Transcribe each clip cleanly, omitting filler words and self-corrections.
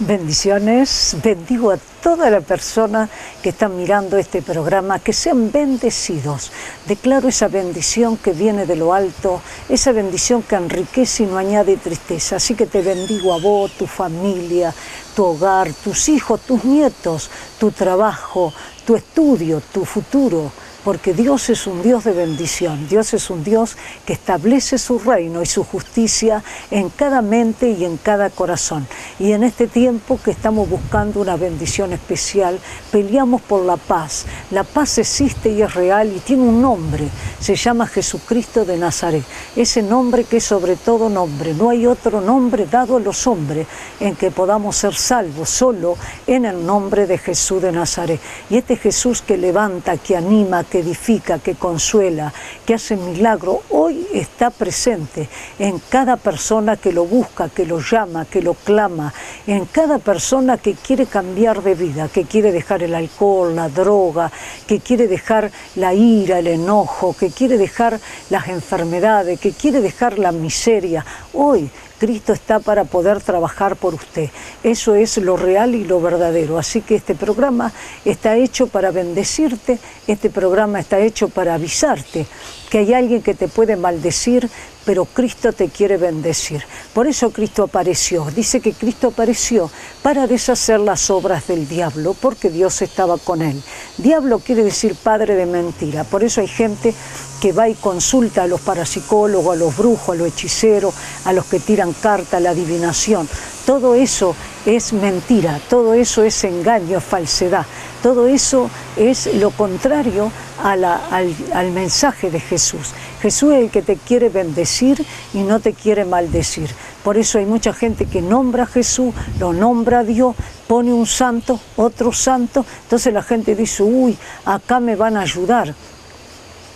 Bendiciones, bendigo a toda la persona que está mirando este programa, que sean bendecidos. Declaro esa bendición que viene de lo alto, esa bendición que enriquece y no añade tristeza. Así que te bendigo a vos, tu familia, tu hogar, tus hijos, tus nietos, tu trabajo, tu estudio, tu futuro. Porque Dios es un Dios de bendición, Dios es un Dios que establece su reino y su justicia en cada mente y en cada corazón. Y en este tiempo que estamos buscando una bendición especial, peleamos por la paz. La paz existe y es real y tiene un nombre, se llama Jesucristo de Nazaret. Ese nombre que es sobre todo nombre, no hay otro nombre dado a los hombres en que podamos ser salvos, solo en el nombre de Jesús de Nazaret. Y este Jesús que levanta, que anima, que edifica, que consuela, que hace milagro, hoy está presente en cada persona que lo busca, que lo llama, que lo clama, en cada persona que quiere cambiar de vida, que quiere dejar el alcohol, la droga, que quiere dejar la ira, el enojo, que quiere dejar las enfermedades, que quiere dejar la miseria. Hoy Cristo está para poder trabajar por usted. Eso es lo real y lo verdadero. Así que este programa está hecho para bendecirte, este programa está hecho para avisarte que hay alguien que te puede maldecir, pero Cristo te quiere bendecir. Por eso Cristo apareció. Dice que Cristo apareció para deshacer las obras del diablo, porque Dios estaba con él. Diablo quiere decir padre de mentira. Por eso hay gente que va y consulta a los parapsicólogos, a los brujos, a los hechiceros, a los que tiran carta, a la adivinación. Todo eso es mentira, todo eso es engaño, es falsedad. Todo eso es lo contrario al mensaje de Jesús. Jesús es el que te quiere bendecir y no te quiere maldecir. Por eso hay mucha gente que nombra a Jesús, lo nombra a Dios, pone un santo, otro santo. Entonces la gente dice, uy, acá me van a ayudar.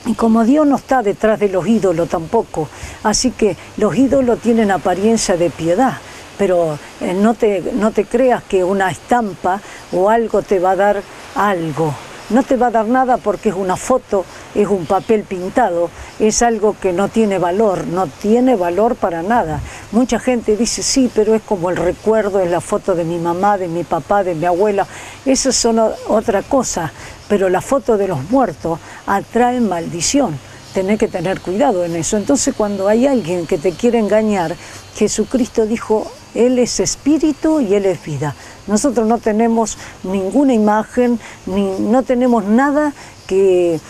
Y como Dios no está detrás de los ídolos tampoco, así que los ídolos tienen apariencia de piedad. Pero no te creas que una estampa o algo te va a dar algo. No te va a dar nada porque es una foto, es un papel pintado, es algo que no tiene valor para nada. Mucha gente dice, sí, pero es como el recuerdo, es la foto de mi mamá, de mi papá, de mi abuela. Eso es otra cosa, pero la foto de los muertos atrae maldición. Tenés que tener cuidado en eso. Entonces cuando hay alguien que te quiere engañar, Jesucristo dijo, Él es espíritu y Él es vida. Nosotros no tenemos ninguna imagen, no tenemos nada que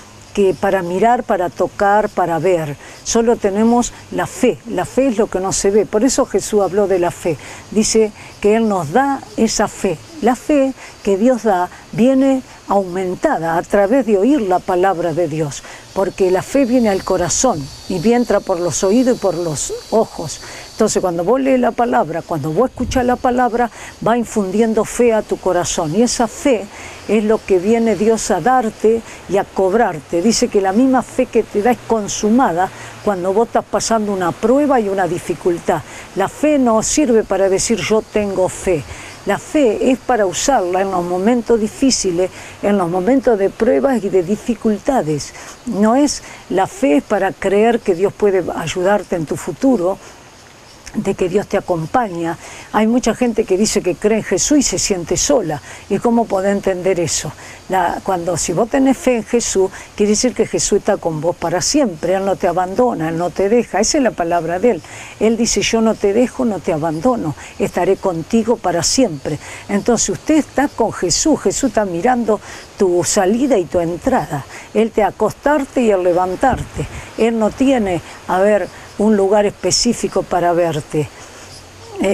para mirar, para tocar, para ver. Solo tenemos la fe. La fe es lo que no se ve. Por eso Jesús habló de la fe. Dice que Él nos da esa fe. La fe que Dios da viene aumentada a través de oír la palabra de Dios. Porque la fe viene al corazón y entra por los oídos y por los ojos. Entonces cuando vos lees la palabra, cuando vos escuchás la palabra, va infundiendo fe a tu corazón. Y esa fe es lo que viene Dios a darte y a cobrarte. Dice que la misma fe que te da es consumada cuando vos estás pasando una prueba y una dificultad. La fe no sirve para decir yo tengo fe. La fe es para usarla en los momentos difíciles, en los momentos de pruebas y de dificultades. La fe es para creer que Dios puede ayudarte en tu futuro, de que Dios te acompaña. Hay mucha gente que dice que cree en Jesús y se siente sola. ¿Y cómo podés entender eso? Si vos tenés fe en Jesús, quiere decir que Jesús está con vos para siempre. Él no te abandona, Él no te deja. Esa es la palabra de Él. Él dice, yo no te dejo, no te abandono. Estaré contigo para siempre. Entonces usted está con Jesús. Jesús está mirando tu salida y tu entrada. Él te acostarte y el levantarte. Él no tiene, un lugar específico para verte.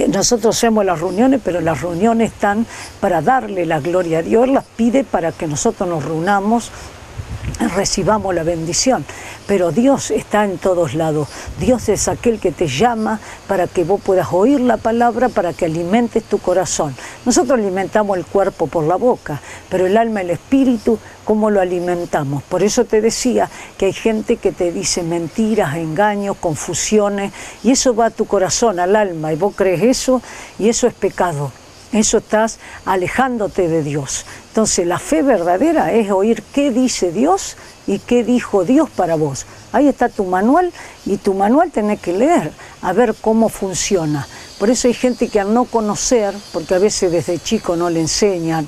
Nosotros hacemos las reuniones, pero las reuniones están para darle la gloria a Dios. Él las pide para que nosotros nos reunamos, recibamos la bendición. Pero Dios está en todos lados. Dios es aquel que te llama para que vos puedas oír la palabra, para que alimentes tu corazón. Nosotros alimentamos el cuerpo por la boca, pero el alma, el espíritu, ¿cómo lo alimentamos? Por eso te decía que hay gente que te dice mentiras, engaños, confusiones, y eso va a tu corazón, al alma, y vos crees eso, y eso es pecado. Eso estás alejándote de Dios. Entonces la fe verdadera es oír qué dice Dios y qué dijo Dios para vos. Ahí está tu manual y tu manual tenés que leer a ver cómo funciona. Por eso hay gente que al no conocer, porque a veces desde chico no le enseñan,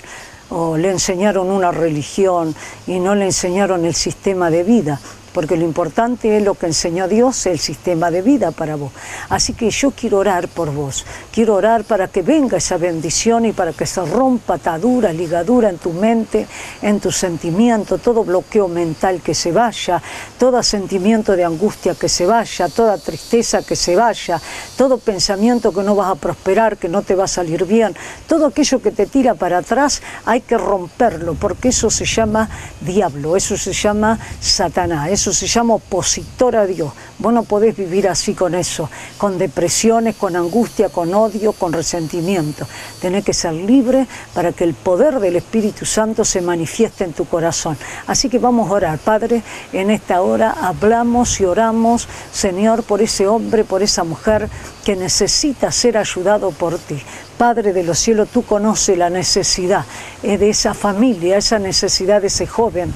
o le enseñaron una religión y no le enseñaron el sistema de vida, porque lo importante es lo que enseñó Dios, el sistema de vida para vos. Así que yo quiero orar por vos, quiero orar para que venga esa bendición y para que se rompa atadura, ligadura en tu mente, en tu sentimiento, todo bloqueo mental que se vaya, todo sentimiento de angustia que se vaya, toda tristeza que se vaya, todo pensamiento que no vas a prosperar, que no te va a salir bien, todo aquello que te tira para atrás, hay que romperlo, porque eso se llama diablo, eso se llama Satanás, eso se llama opositor a Dios. Vos no podés vivir así con eso, con depresiones, con angustia, con odio, con resentimiento. Tenés que ser libre para que el poder del Espíritu Santo se manifieste en tu corazón. Así que vamos a orar, Padre, en esta hora hablamos y oramos, Señor, por ese hombre, por esa mujer que necesita ser ayudado por ti. Padre de los cielos, tú conoces la necesidad de esa familia, esa necesidad de ese joven,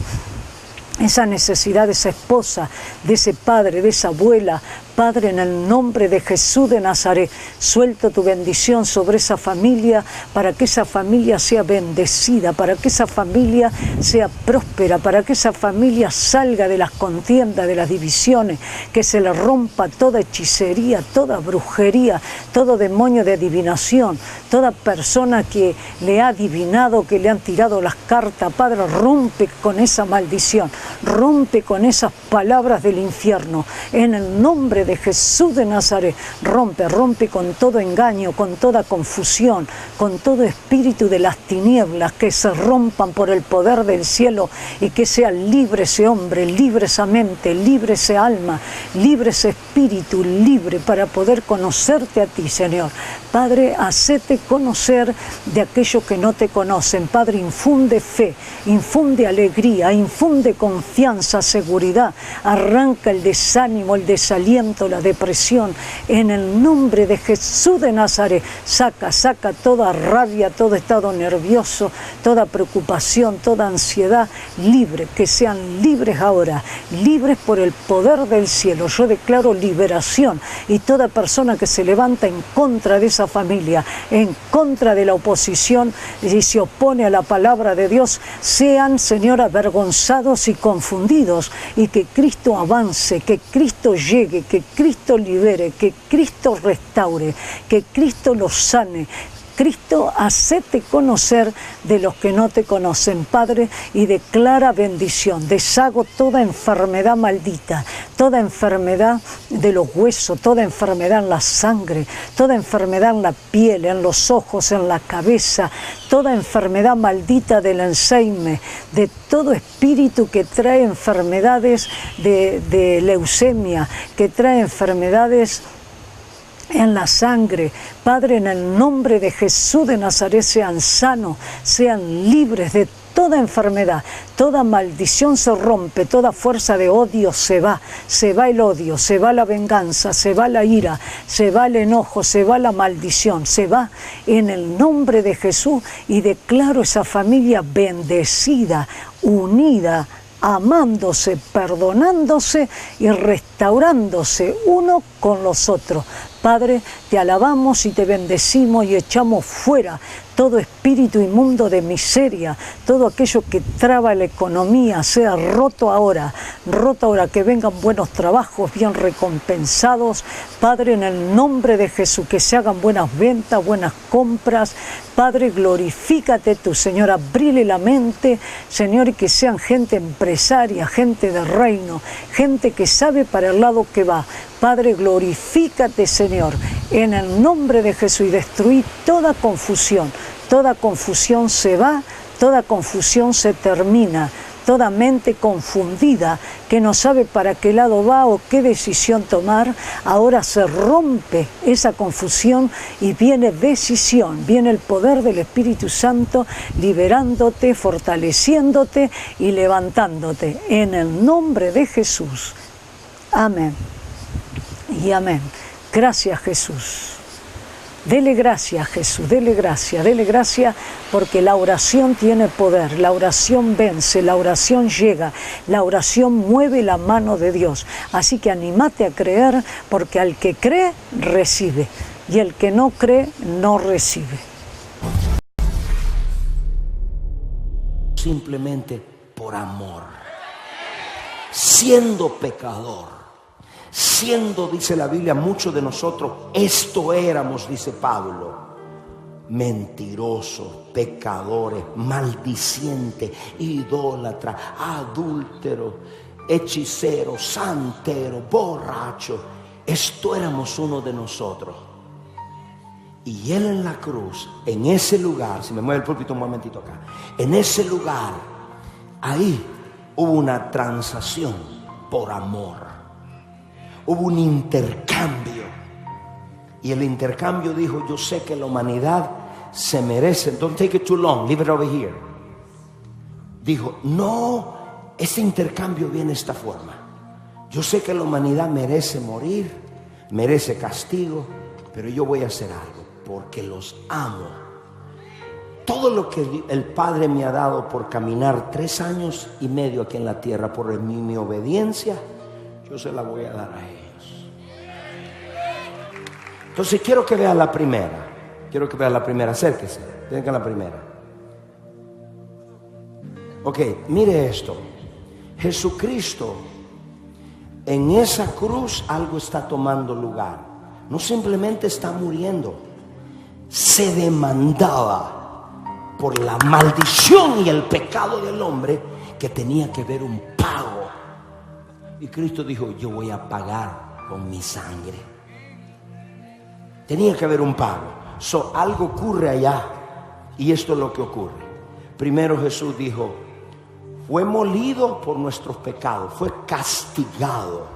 esa necesidad de esa esposa, de ese padre, de esa abuela. Padre, en el nombre de Jesús de Nazaret, suelto tu bendición sobre esa familia, para que esa familia sea bendecida, para que esa familia sea próspera, para que esa familia salga de las contiendas, de las divisiones, que se le rompa toda hechicería, toda brujería, todo demonio de adivinación, toda persona que le ha adivinado, que le han tirado las cartas. Padre, rompe con esa maldición, rompe con esas palabras del infierno, en el nombre de Jesús de Nazaret. Rompe con todo engaño, con toda confusión, con todo espíritu de las tinieblas, que se rompan por el poder del cielo, y que sea libre ese hombre, libre esa mente, libre ese alma, libre ese espíritu, libre para poder conocerte a ti, Señor. Padre, hacete conocer de aquellos que no te conocen. Padre, infunde fe, infunde alegría, infunde confianza, seguridad, arranca el desánimo, el desaliento, la depresión, en el nombre de Jesús de Nazaret. Saca toda rabia, todo estado nervioso, toda preocupación, toda ansiedad, libre, que sean libres ahora, libres por el poder del cielo. Yo declaro liberación, y toda persona que se levanta en contra de esa familia, en contra de la oposición y se opone a la palabra de Dios, sean, Señor, avergonzados y confundidos, y que Cristo avance, que Cristo llegue, que Cristo libere, que Cristo restaure, que Cristo los sane. Cristo, hacete conocer de los que no te conocen, Padre, y declara bendición. Deshago toda enfermedad maldita, toda enfermedad de los huesos, toda enfermedad en la sangre, toda enfermedad en la piel, en los ojos, en la cabeza, toda enfermedad maldita del Alzheimer, de todo espíritu que trae enfermedades de leucemia, que trae enfermedades en la sangre. Padre, en el nombre de Jesús de Nazaret, sean sanos, sean libres de toda enfermedad, toda maldición se rompe, toda fuerza de odio se va el odio, se va la venganza, se va la ira, se va el enojo, se va la maldición, se va en el nombre de Jesús, y declaro esa familia bendecida, unida, amándose, perdonándose y restaurándose uno con los otros. Padre, te alabamos y te bendecimos y echamos fuera todo espíritu inmundo de miseria, todo aquello que traba la economía, sea roto ahora, que vengan buenos trabajos bien recompensados, Padre, en el nombre de Jesús, que se hagan buenas ventas, buenas compras. Padre, glorifícate tú, Señor, abrile la mente, Señor, y que sean gente empresaria, gente de reino, gente que sabe para el lado que va. Padre, glorifícate, Señor, en el nombre de Jesús, y destruí toda confusión. Toda confusión se va, toda confusión se termina. Toda mente confundida que no sabe para qué lado va o qué decisión tomar, ahora se rompe esa confusión y viene decisión, viene el poder del Espíritu Santo liberándote, fortaleciéndote y levantándote. En el nombre de Jesús. Amén y amén. Gracias, Jesús. Dele gracias, Jesús, dele gracias, porque la oración tiene poder, la oración vence, la oración llega, la oración mueve la mano de Dios. Así que anímate a creer, porque al que cree, recibe. y el que no cree no recibe. Simplemente por amor, siendo pecador, siendo, dice la Biblia, muchos de nosotros, esto éramos, dice Pablo, mentirosos, pecadores, maldicientes, idólatras, adúlteros, hechiceros, santeros, borrachos. Esto éramos uno de nosotros. Y Él en la cruz, en ese lugar, si me mueve el púlpito un momentito acá, en ese lugar, ahí hubo una transacción por amor. Hubo un intercambio. Y el intercambio dijo, yo sé que la humanidad se merece. Don't take it too long, leave it over here. Dijo, no, ese intercambio viene de esta forma. Yo sé que la humanidad merece morir, merece castigo, pero yo voy a hacer algo, porque los amo. Todo lo que el Padre me ha dado por caminar 3 años y medio aquí en la tierra, por mi obediencia, yo se la voy a dar a ellos. Entonces quiero que vea la primera. Quiero que vea la primera. Acérquese. Venga la primera. Ok, mire esto. Jesucristo, en esa cruz algo está tomando lugar. No simplemente está muriendo. Se demandaba por la maldición y el pecado del hombre que tenía que haber un pago. Y Cristo dijo, yo voy a pagar con mi sangre. Tenía que haber un pago. Algo ocurre allá. Y esto es lo que ocurre. Primero Jesús dijo, fue molido por nuestros pecados. Fue castigado.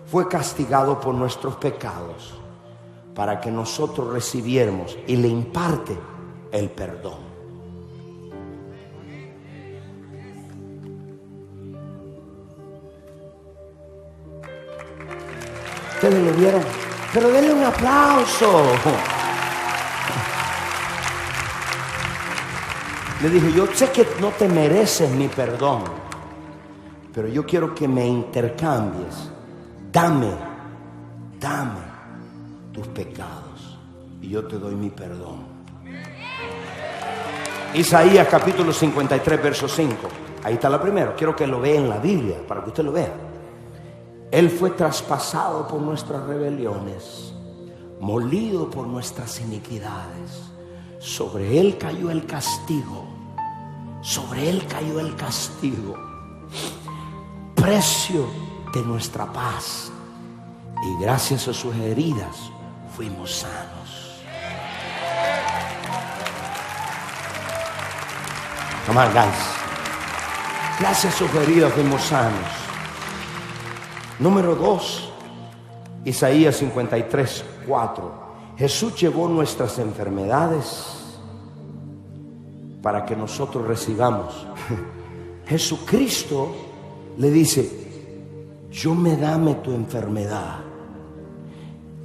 Fue castigado por nuestros pecados. Para que nosotros recibiéramos y le imparte el perdón. ¿Ustedes lo vieron? Pero denle un aplauso. Le dije, yo sé que no te mereces mi perdón, pero yo quiero que me intercambies. Dame tus pecados y yo te doy mi perdón. Isaías capítulo 53 verso 5. Ahí está la primera. Quiero que lo vea en la Biblia para que usted lo vea. Él fue traspasado por nuestras rebeliones, molido por nuestras iniquidades. Sobre Él cayó el castigo. Sobre Él cayó el castigo. Precio de nuestra paz. Y gracias a sus heridas fuimos sanos. Come on, guys. Gracias a sus heridas fuimos sanos. Número 2, Isaías 53, 4. Jesús llevó nuestras enfermedades para que nosotros recibamos. Jesucristo le dice, dame tu enfermedad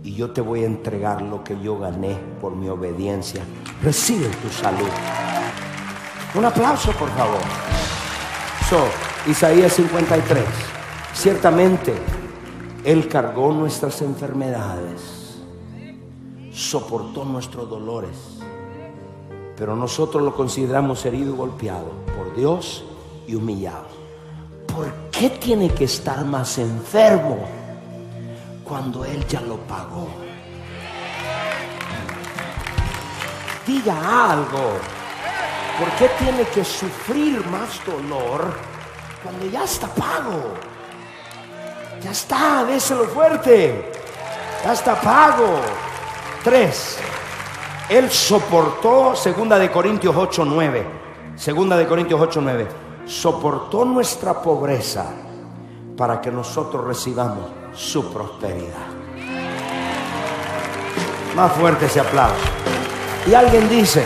y yo te voy a entregar lo que yo gané por mi obediencia. Recibe tu salud. Un aplauso, por favor. Isaías 53. Ciertamente, Él cargó nuestras enfermedades, soportó nuestros dolores, pero nosotros lo consideramos herido y golpeado por Dios y humillado. ¿Por qué tiene que estar más enfermo cuando Él ya lo pagó? Diga algo. ¿Por qué tiene que sufrir más dolor cuando ya está pago? Ya está, déselo fuerte. Ya está pago. 3. Él soportó, 2 Corintios 8:9. 2 Corintios 8:9. Soportó nuestra pobreza para que nosotros recibamos su prosperidad. Más fuerte ese aplauso. Y alguien dice,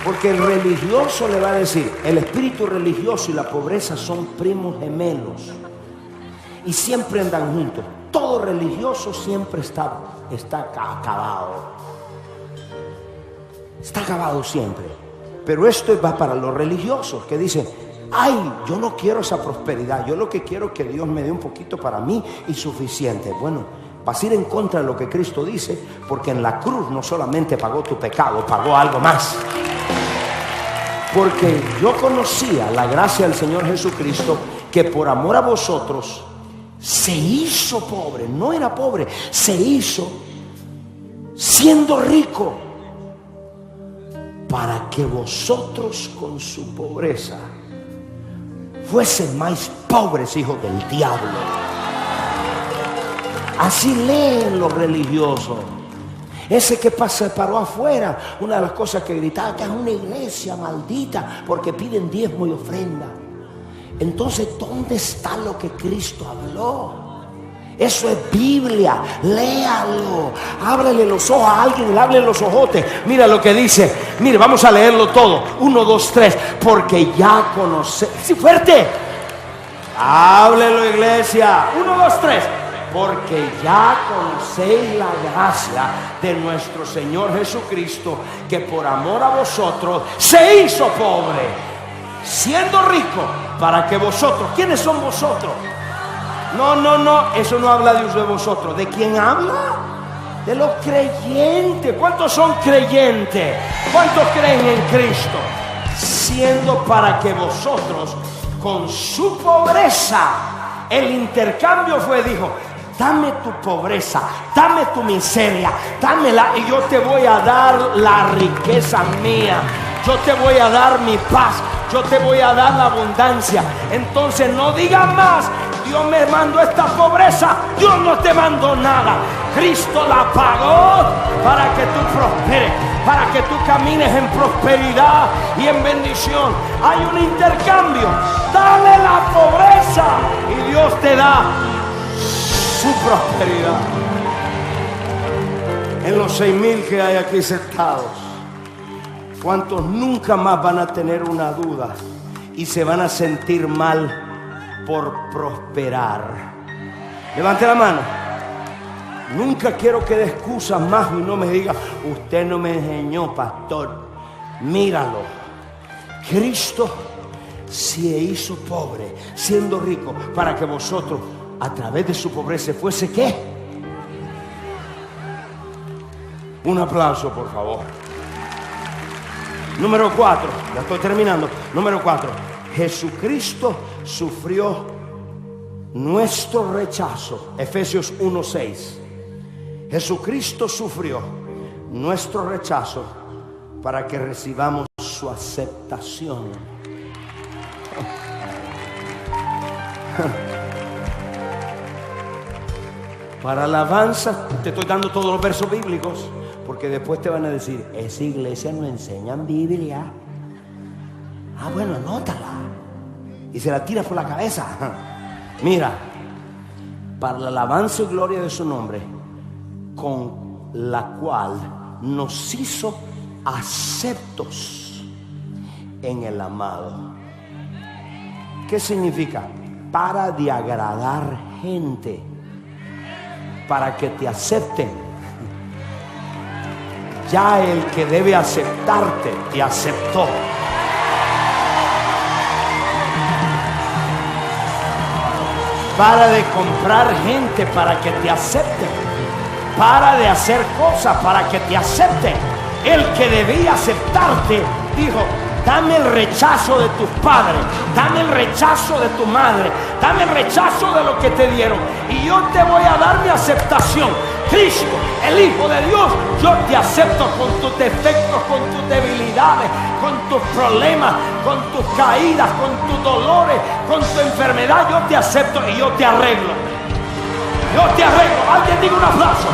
porque el religioso le va a decir, el espíritu religioso y la pobreza son primos gemelos. Y siempre andan juntos. Todo religioso siempre está acabado. Está acabado siempre. Pero esto va para los religiosos que dicen, ay, yo no quiero esa prosperidad. Yo lo que quiero es que Dios me dé un poquito para mí y suficiente. Bueno, Vas a ir en contra de lo que Cristo dice, porque en la cruz no solamente pagó tu pecado, pagó algo más. Porque yo conocía la gracia del Señor Jesucristo, que por amor a vosotros se hizo pobre. No era pobre, se hizo siendo rico, para que vosotros con su pobreza fuesen más pobres, hijos del diablo. Así leen los religiosos. Ese que paró afuera, una de las cosas que gritaba, que es una iglesia maldita porque piden diezmo y ofrenda. Entonces, ¿dónde está lo que Cristo habló? Eso es Biblia, léalo. Ábrele los ojos a alguien, ábrele los ojotes. Mira lo que dice. Mire, vamos a leerlo todo. 1, 2, 3. Porque ya conocéis. Sí, fuerte. Háblelo, iglesia. 1, 2, 3. Porque ya conocéis la gracia de nuestro Señor Jesucristo, que por amor a vosotros se hizo pobre, siendo rico, para que vosotros. ¿Quiénes son vosotros? No, eso no habla de vosotros. ¿De quién habla? De los creyentes. ¿Cuántos son creyentes? ¿Cuántos creen en Cristo? Siendo para que vosotros, con su pobreza, el intercambio fue, dijo, dame tu pobreza, dame tu miseria, dámela y yo te voy a dar la riqueza mía. Yo te voy a dar mi paz, yo te voy a dar la abundancia. Entonces no digas más, Dios me mandó esta pobreza. Dios no te mandó nada. Cristo la pagó para que tú prosperes, para que tú camines en prosperidad y en bendición. Hay un intercambio. Dale la pobreza y Dios te da su prosperidad. En los 6,000 que hay aquí sentados, ¿cuántos nunca más van a tener una duda y se van a sentir mal por prosperar? Levante la mano. Nunca quiero que dé excusas más y no me diga, usted no me enseñó, pastor. Míralo. Cristo se hizo pobre, siendo rico, para que vosotros, a través de su pobreza, fuese ¿qué? Un aplauso, por favor. Número 4, ya estoy terminando. Número 4, Jesucristo sufrió nuestro rechazo. Efesios 1:6. Jesucristo sufrió nuestro rechazo para que recibamos su aceptación. Para alabanza, te estoy dando todos los versos bíblicos, porque después te van a decir, esa iglesia no enseñan Biblia. Ah, bueno, anótala. Y se la tira por la cabeza. Mira, para la alabanza y gloria de su nombre, con la cual nos hizo aceptos en el amado. ¿Qué significa? Para de agradar gente, para que te acepten. Ya el que debe aceptarte te aceptó. Para de comprar gente para que te acepten. Para de hacer cosas para que te acepten. El que debía aceptarte dijo, dame el rechazo de tus padres, dame el rechazo de tu madre, dame el rechazo de lo que te dieron y yo te voy a dar mi aceptación. Cristo, el Hijo de Dios, yo te acepto con tus defectos, con tus debilidades, con tus problemas, con tus caídas, con tus dolores, con tu enfermedad. Yo te acepto y yo te arreglo. Yo te arreglo. Alguien diga un aplauso.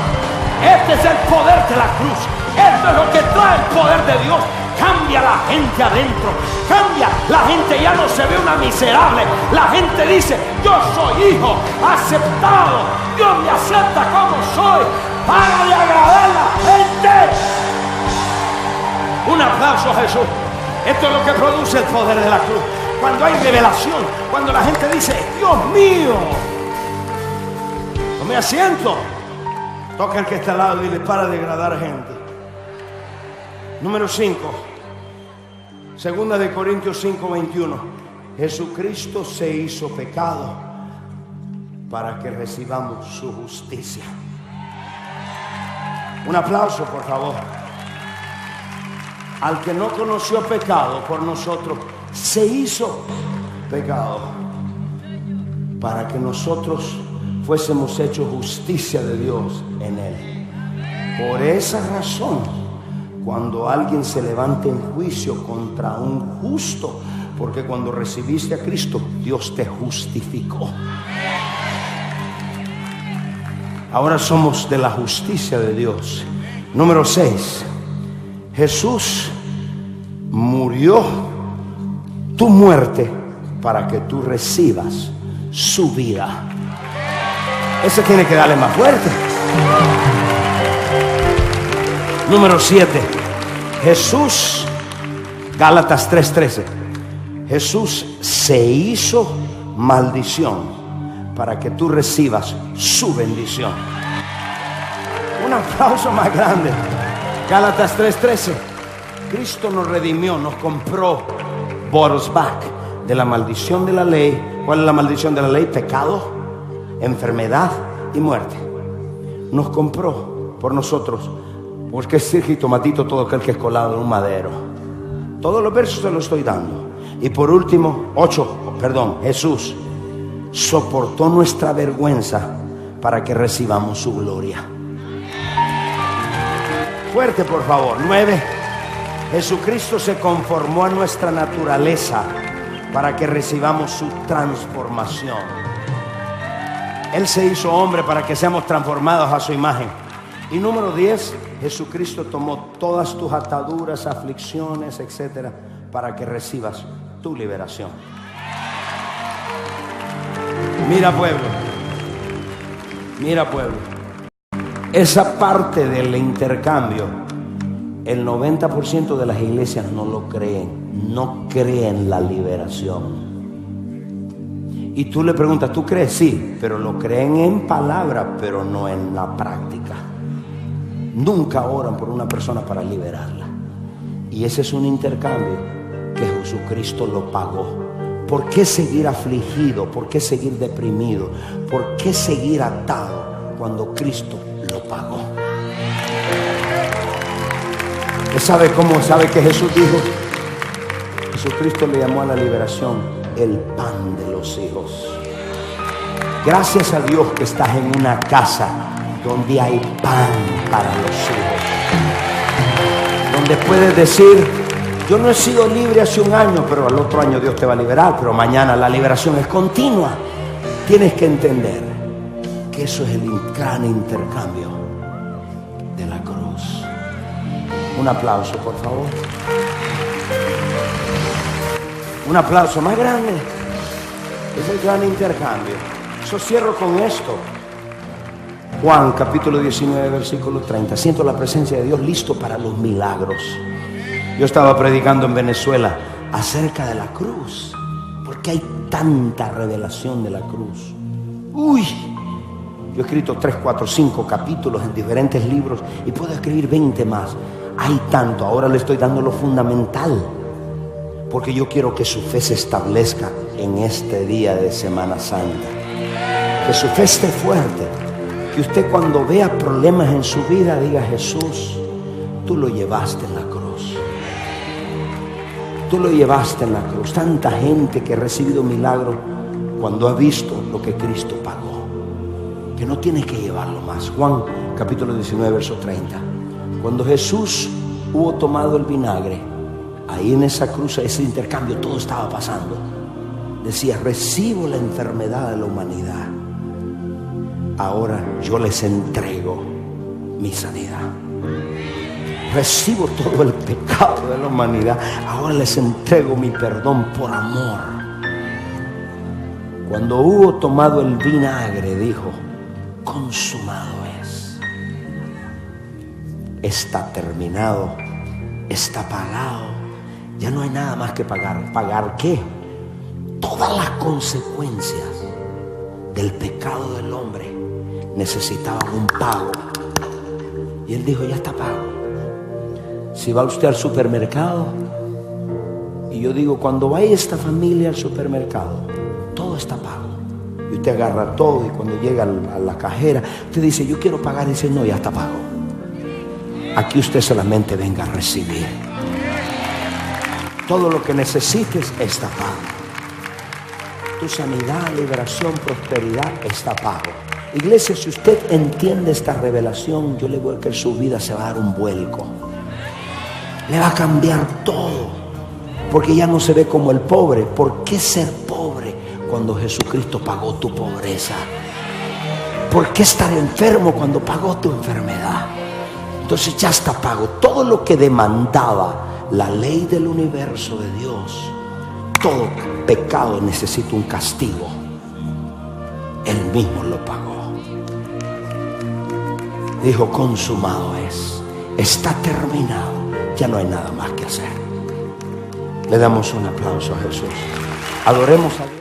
Este es el poder de la cruz. Esto es lo que trae el poder de Dios. Cambia la gente adentro. Cambia. La gente ya no se ve una miserable. La gente dice, yo soy hijo aceptado. Dios me acepta como soy. Para de agradar a la gente. Un aplauso a Jesús. Esto es lo que produce el poder de la cruz. Cuando hay revelación, cuando la gente dice, Dios mío. No me asiento. Toca el que está al lado y dile, para de agradar a gente. Número 5. Segunda de Corintios 5:21. Jesucristo se hizo pecado para que recibamos su justicia. Un aplauso, por favor. Al que no conoció pecado por nosotros, se hizo pecado para que nosotros fuésemos hechos justicia de Dios en él. Por esa razón, cuando alguien se levante en juicio contra un justo, porque cuando recibiste a Cristo, Dios te justificó. Ahora somos de la justicia de Dios. Número 6. Jesús murió tu muerte para que tú recibas su vida. Ese tiene que darle más fuerte. Número 7. Jesús, Gálatas 3:13. Jesús se hizo maldición para que tú recibas su bendición. Un aplauso más grande. Gálatas 3:13. Cristo nos redimió, nos compró, bought us back de la maldición de la ley. ¿Cuál es la maldición de la ley? Pecado, enfermedad y muerte. Nos compró por nosotros, porque es y tomatito todo aquel que es colado en un madero. Todos los versos se los estoy dando. Y por último, 8, Jesús soportó nuestra vergüenza para que recibamos su gloria. Fuerte, por favor. 9. Jesucristo se conformó a nuestra naturaleza para que recibamos su transformación. Él se hizo hombre para que seamos transformados a su imagen. Y número 10, Jesucristo tomó todas tus ataduras, aflicciones, etcétera, para que recibas tu liberación. Mira, pueblo, esa parte del intercambio, el 90% de las iglesias no lo creen, no creen la liberación. Y tú le preguntas, ¿tú crees? Sí, pero lo creen en palabra, pero no en la práctica. Nunca oran por una persona para liberarla. Y ese es un intercambio que Jesucristo lo pagó. ¿Por qué seguir afligido? ¿Por qué seguir deprimido? ¿Por qué seguir atado cuando Cristo lo pagó? ¿Usted sabe cómo? ¿Sabe que Jesús dijo? Jesucristo le llamó a la liberación el pan de los hijos. Gracias a Dios que estás en una casa donde hay pan para los hijos, donde puedes decir: yo no he sido libre hace un año, pero al otro año Dios te va a liberar, pero mañana la liberación es continua. Tienes que entender que eso es el gran intercambio de la cruz. Un aplauso, por favor. Un aplauso más grande. Es el gran intercambio. Yo cierro con esto. Juan capítulo 19 versículo 30. Siento la presencia de Dios listo para los milagros. Yo estaba predicando en Venezuela acerca de la cruz, porque hay tanta revelación de la cruz. Yo he escrito 3, 4, 5 capítulos en diferentes libros y puedo escribir 20 más. Hay tanto. Ahora le estoy dando lo fundamental, porque yo quiero que su fe se establezca en este día de Semana Santa. Que su fe esté fuerte. Que usted, cuando vea problemas en su vida, diga: Jesús, tú lo llevaste en la cruz. Tú lo llevaste en la cruz. Tanta gente que ha recibido milagros cuando ha visto lo que Cristo pagó, que no tiene que llevarlo más. Juan capítulo 19 verso 30. Cuando Jesús hubo tomado el vinagre, ahí en esa cruz, ese intercambio, todo estaba pasando. Decía: recibo la enfermedad de la humanidad, ahora yo les entrego mi sanidad. Recibo todo el pecado de la humanidad, ahora les entrego mi perdón por amor. Cuando hubo tomado el vinagre, dijo: consumado es. Está terminado, está pagado. Ya no hay nada más que pagar. ¿Pagar qué? Todas las consecuencias del pecado del hombre necesitaban un pago. Y él dijo: ya está pago. Si va usted al supermercado, y yo digo, cuando vaya esta familia al supermercado, todo está pago. Y usted agarra todo, y cuando llega a la cajera, usted dice: yo quiero pagar. Y dice: no, ya está pago. aquí usted solamente venga a recibir. Todo lo que necesites está pago. Tu sanidad, liberación, prosperidad está pago. Iglesia, si usted entiende esta revelación, yo le voy a que su vida se va a dar un vuelco. Le va a cambiar todo. Porque ya no se ve como el pobre. ¿Por qué ser pobre cuando Jesucristo pagó tu pobreza? ¿Por qué estar enfermo cuando pagó tu enfermedad? Entonces ya está pago. Todo lo que demandaba la ley del universo de Dios, todo pecado necesita un castigo. Él mismo lo pagó. Dijo, consumado es. Está terminado. Ya no hay nada más que hacer. Le damos un aplauso a Jesús. Adoremos a Dios.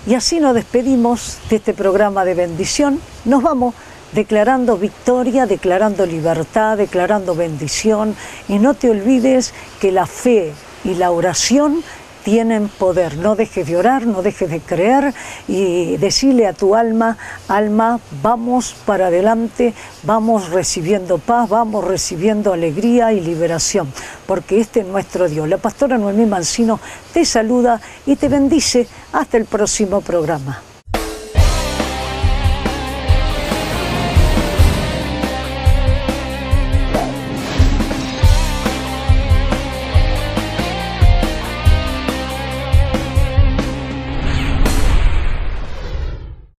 Y así nos despedimos de este programa de bendición. Nos vamos declarando victoria, declarando libertad, declarando bendición. Y no te olvides que la fe y la oración tienen poder. No dejes de orar, no dejes de creer y decirle a tu alma, alma, vamos para adelante, vamos recibiendo paz, vamos recibiendo alegría y liberación, porque este es nuestro Dios. La pastora Noemí Mancino te saluda y te bendice hasta el próximo programa.